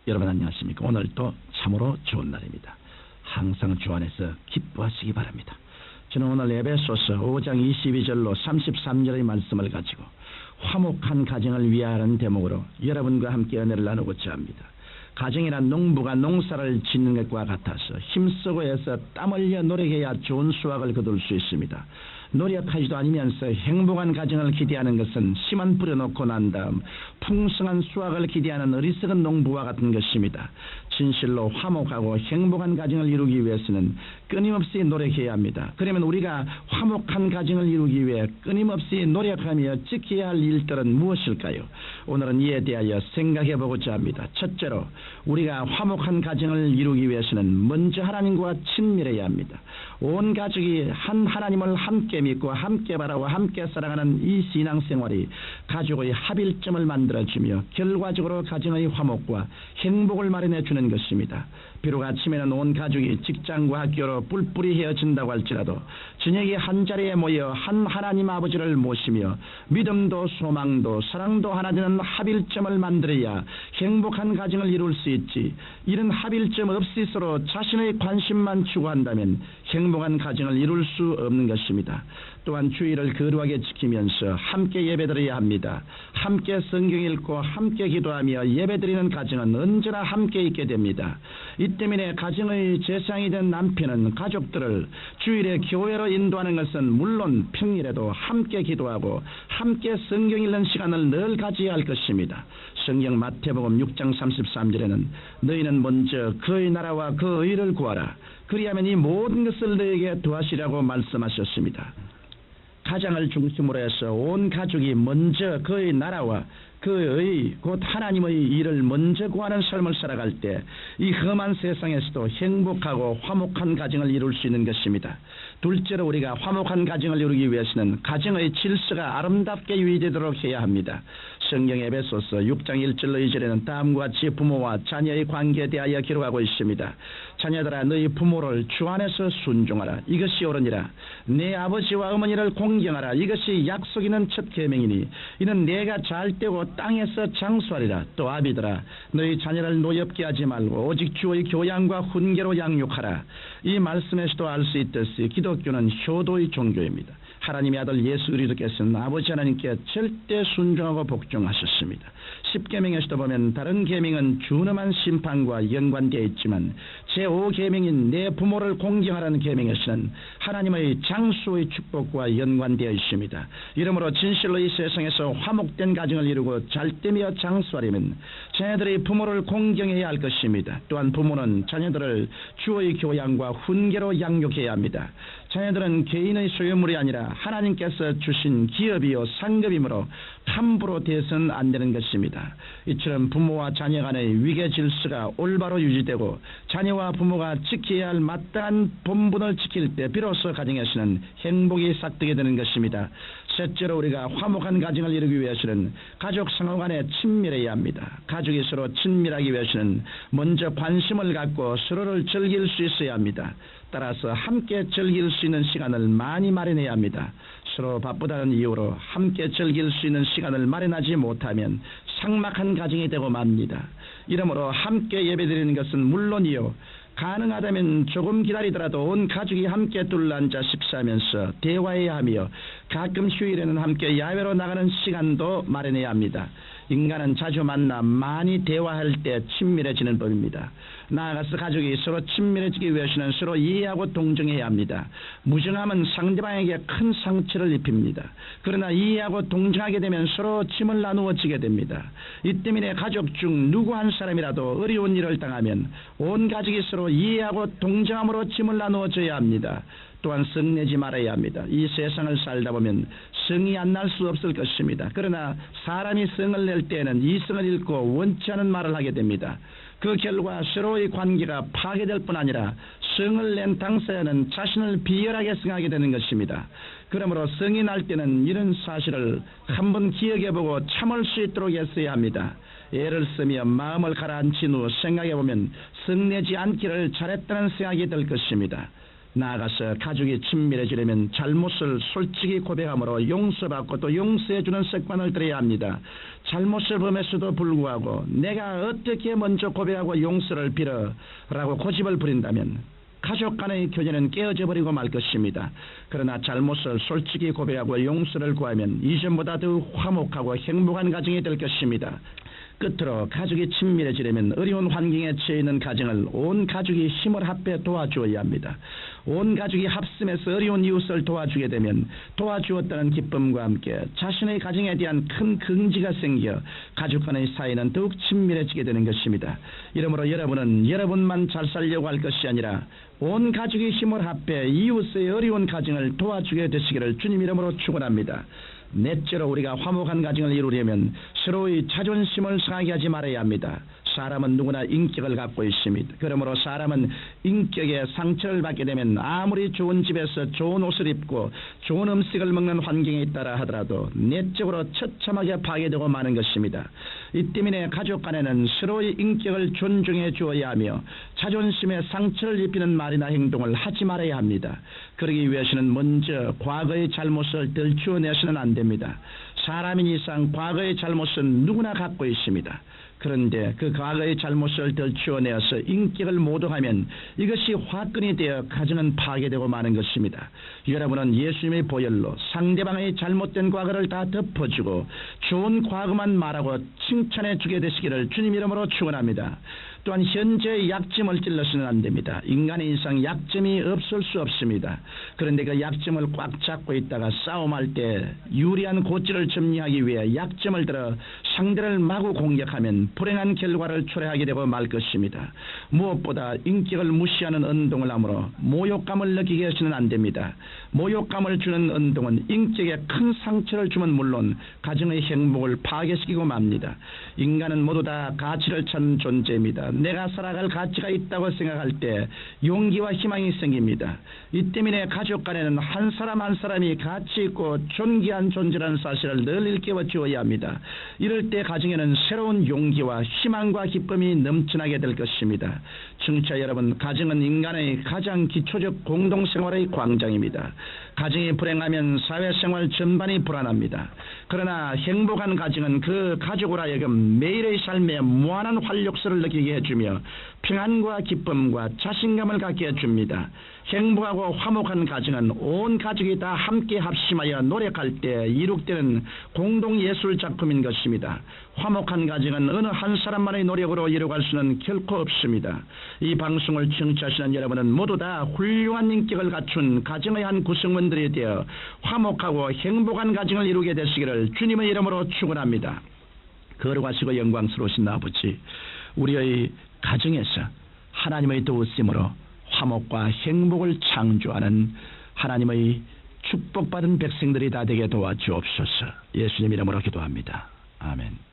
여러분 안녕하십니까? 오늘도 참으로 좋은 날입니다. 항상 주 안에서 기뻐하시기 바랍니다. 저는 오늘 에베소서 5장 22절로 33절의 말씀을 가지고 화목한 가정을 위하라는 대목으로 여러분과 함께 은혜를 나누고자 합니다. 가정이란 농부가 농사를 짓는 것과 같아서 힘쓰고 해서 땀 흘려 노력해야 좋은 수확을 거둘 수 있습니다. 노력하지도 않으면서 행복한 가정을 기대하는 것은 씨만 뿌려놓고 난 다음 풍성한 수확을 기대하는 어리석은 농부와 같은 것입니다. 진실로 화목하고 행복한 가정을 이루기 위해서는 끊임없이 노력해야 합니다. 그러면 우리가 화목한 가정을 이루기 위해 끊임없이 노력하며 지켜야 할 일들은 무엇일까요? 오늘은 이에 대하여 생각해 보고자 합니다. 첫째로 우리가 화목한 가정을 이루기 위해서는 먼저 하나님과 친밀해야 합니다. 온 가족이 한 하나님을 함께 믿고 함께 바라고 함께 사랑하는 이 신앙생활이 가족의 합일점을 만들어주며 결과적으로 가정의 화목과 행복을 마련해 주는 것입니다. 비록 아침에는 온 가족이 직장과 학교로 뿔뿔이 헤어진다고 할지라도 저녁에 한자리에 모여 한 하나님 아버지를 모시며 믿음도 소망도 사랑도 하나 되는 합일점을 만들어야 행복한 가정을 이룰 수 있지. 이런 합일점 없이 서로 자신의 관심만 추구한다면 행복한 가정을 이룰 수 없는 것입니다. 또한 주의를 거룩하게 지키면서 함께 예배드려야 합니다. 함께 성경 읽고 함께 기도하며 예배드리는 가정은 언제나 함께 있게 됩니다. 이 때문에 가정의 제사장이 된 남편은 가족들을 주일에 교회로 인도하는 것은 물론 평일에도 함께 기도하고 함께 성경 읽는 시간을 늘 가져야 할 것입니다. 성경 마태복음 6장 33절에는 너희는 먼저 그의 나라와 그 의를 구하라. 그리하면 이 모든 것을 너에게 더하시라고 말씀하셨습니다. 가정을 중심으로 해서 온 가족이 먼저 그의 나라와 그의 곧 하나님의 일을 먼저 구하는 삶을 살아갈 때 이 험한 세상에서도 행복하고 화목한 가정을 이룰 수 있는 것입니다. 둘째로 우리가 화목한 가정을 이루기 위해서는 가정의 질서가 아름답게 유지되도록 해야 합니다. 성경 에베소서 6장 1절로 2절에는 다음과 같이 부모와 자녀의 관계에 대하여 기록하고 있습니다. 자녀들아 너희 부모를 주 안에서 순종하라. 이것이 옳으니라. 내 아버지와 어머니를 공경하라. 이것이 약속 있는 첫 계명이니 이는 내가 잘 되고 땅에서 장수하리라. 또 아비들아 너희 자녀를 노엽게 하지 말고 오직 주의 교양과 훈계로 양육하라. 이 말씀에서도 알 수 있듯이 기독교는 효도의 종교입니다. 하나님의 아들 예수 그리스도께서는 아버지 하나님께 절대 순종하고 복종하셨습니다. 10계명에서도 보면 다른 계명은 준엄한 심판과 연관되어 있지만 제5계명인 내 부모를 공경하라는 계명에서는 하나님의 장수의 축복과 연관되어 있습니다. 이러므로 진실로 이 세상에서 화목된 가정을 이루고 잘되며 장수하려면 자녀들의 부모를 공경해야 할 것입니다. 또한 부모는 자녀들을 주의 교양과 훈계로 양육해야 합니다. 자녀들은 개인의 소유물이 아니라 하나님께서 주신 기업이요 상급이므로 함부로 대해서는 안 되는 것입니다. 이처럼 부모와 자녀 간의 위계 질서가 올바로 유지되고 자녀와 부모가 지켜야 할 마땅한 본분을 지킬 때 비로소 가정에서는 행복이 싹트게 되는 것입니다. 셋째로 우리가 화목한 가정을 이루기 위해서는 가족 상호 간에 친밀해야 합니다. 가족이 서로 친밀하기 위해서는 먼저 관심을 갖고 서로를 즐길 수 있어야 합니다. 따라서 함께 즐길 수 있는 시간을 많이 마련해야 합니다. 서로 바쁘다는 이유로 함께 즐길 수 있는 시간을 마련하지 못하면 삭막한 가정이 되고 맙니다. 이러므로 함께 예배드리는 것은 물론이요 가능하다면 조금 기다리더라도 온 가족이 함께 둘러앉아 식사하면서 대화해야 하며 가끔 휴일에는 함께 야외로 나가는 시간도 마련해야 합니다. 인간은 자주 만나 많이 대화할 때 친밀해지는 법입니다. 나아가서 가족이 서로 친밀해지기 위해서는 서로 이해하고 동정해야 합니다. 무정함은 상대방에게 큰 상처를 입힙니다. 그러나 이해하고 동정하게 되면 서로 짐을 나누어지게 됩니다. 이 때문에 가족 중 누구 한 사람이라도 어려운 일을 당하면 온 가족이 서로 이해하고 동정함으로 짐을 나누어져야 합니다. 또한 성내지 말아야 합니다. 이 세상을 살다 보면 성이 안 날 수 없을 것입니다. 그러나 사람이 성을 낼 때에는 이성을 잃고 원치 않은 말을 하게 됩니다. 그 결과 서로의 관계가 파괴될 뿐 아니라 성을 낸 당사자는 자신을 비열하게 성하게 되는 것입니다. 그러므로 성이 날 때는 이런 사실을 한번 기억해보고 참을 수 있도록 했어야 합니다. 애를 쓰며 마음을 가라앉힌 후 생각해보면 성내지 않기를 잘했다는 생각이 들 것입니다. 나아가서 가족이 친밀해지려면 잘못을 솔직히 고백함으로 용서받고 또 용서해주는 습관을 들여야 합니다. 잘못을 범했어도 불구하고 내가 어떻게 먼저 고백하고 용서를 빌어라고 고집을 부린다면 가족 간의 교제는 깨어져 버리고 말 것입니다. 그러나 잘못을 솔직히 고백하고 용서를 구하면 이전보다 더 화목하고 행복한 가정이 될 것입니다. 끝으로 가족이 친밀해지려면 어려운 환경에 처해 있는 가정을 온 가족이 힘을 합해 도와주어야 합니다. 온 가족이 합심해서 어려운 이웃을 도와주게 되면 도와주었다는 기쁨과 함께 자신의 가정에 대한 큰 긍지가 생겨 가족 간의 사이는 더욱 친밀해지게 되는 것입니다. 이러므로 여러분은 여러분만 잘 살려고 할 것이 아니라 온 가족이 힘을 합해 이웃의 어려운 가정을 도와주게 되시기를 주님 이름으로 축원합니다. 넷째로 우리가 화목한 가정을 이루려면 서로의 자존심을 상하게 하지 말아야 합니다. 사람은 누구나 인격을 갖고 있습니다. 그러므로 사람은 인격에 상처를 받게 되면 아무리 좋은 집에서 좋은 옷을 입고 좋은 음식을 먹는 환경에 있다라 하더라도 내적으로 처참하게 파괴되고 마는 것입니다. 이 때문에 가족 간에는 서로의 인격을 존중해 주어야 하며 자존심에 상처를 입히는 말이나 행동을 하지 말아야 합니다. 그러기 위해서는 먼저 과거의 잘못을 들추어내서는 안 됩니다. 사람인 이상 과거의 잘못은 누구나 갖고 있습니다. 그런데 그 과거의 잘못을 들추어내어서 인격을 모독하면 이것이 화근이 되어 가정은 파괴되고 마는 것입니다. 여러분은 예수님의 보혈로 상대방의 잘못된 과거를 다 덮어주고 좋은 과거만 말하고 칭찬해 주게 되시기를 주님 이름으로 축원합니다. 또한 현재의 약점을 찔러서는 안 됩니다. 인간의 인상 약점이 없을 수 없습니다. 그런데 그 약점을 꽉 잡고 있다가 싸움할 때 유리한 고지를 정리하기 위해 약점을 들어 상대를 마구 공격하면 불행한 결과를 초래하게 되고 말 것입니다. 무엇보다 인격을 무시하는 운동을 하므로 모욕감을 느끼게 해서는 안 됩니다. 모욕감을 주는 운동은 인격에 큰 상처를 주면 물론 가정의 행복을 파괴시키고 맙니다. 인간은 모두 다 가치를 찾는 존재입니다. 내가 살아갈 가치가 있다고 생각할 때 용기와 희망이 생깁니다. 이 때문에 가족 간에는 한 사람 한 사람이 가치 있고 존귀한 존재라는 사실을 늘 일깨워 주어야 합니다. 이럴 때 가정에는 새로운 용기와 희망과 기쁨이 넘쳐나게 될 것입니다. 청취자 여러분, 가정은 인간의 가장 기초적 공동생활의 광장입니다. 가정이 불행하면 사회생활 전반이 불안합니다. 그러나 행복한 가정은 그 가족으로 하여금 매일의 삶에 무한한 활력소를 느끼게 해주며 평안과 기쁨과 자신감을 갖게 해줍니다. 행복하고 화목한 가정은 온 가족이 다 함께 합심하여 노력할 때 이룩되는 공동예술 작품인 것입니다. 화목한 가정은 어느 한 사람만의 노력으로 이루어갈 수는 결코 없습니다. 이 방송을 청취하시는 여러분은 모두 다 훌륭한 인격을 갖춘 가정의 한 구성원들이 되어 화목하고 행복한 가정을 이루게 되시기를 주님의 이름으로 축원합니다. 거룩하시고 영광스러우신 아버지, 우리의 가정에서 하나님의 도우심으로 화목과 행복을 창조하는 하나님의 축복받은 백성들이 다 되게 도와주옵소서. 예수님 이름으로 기도합니다. 아멘.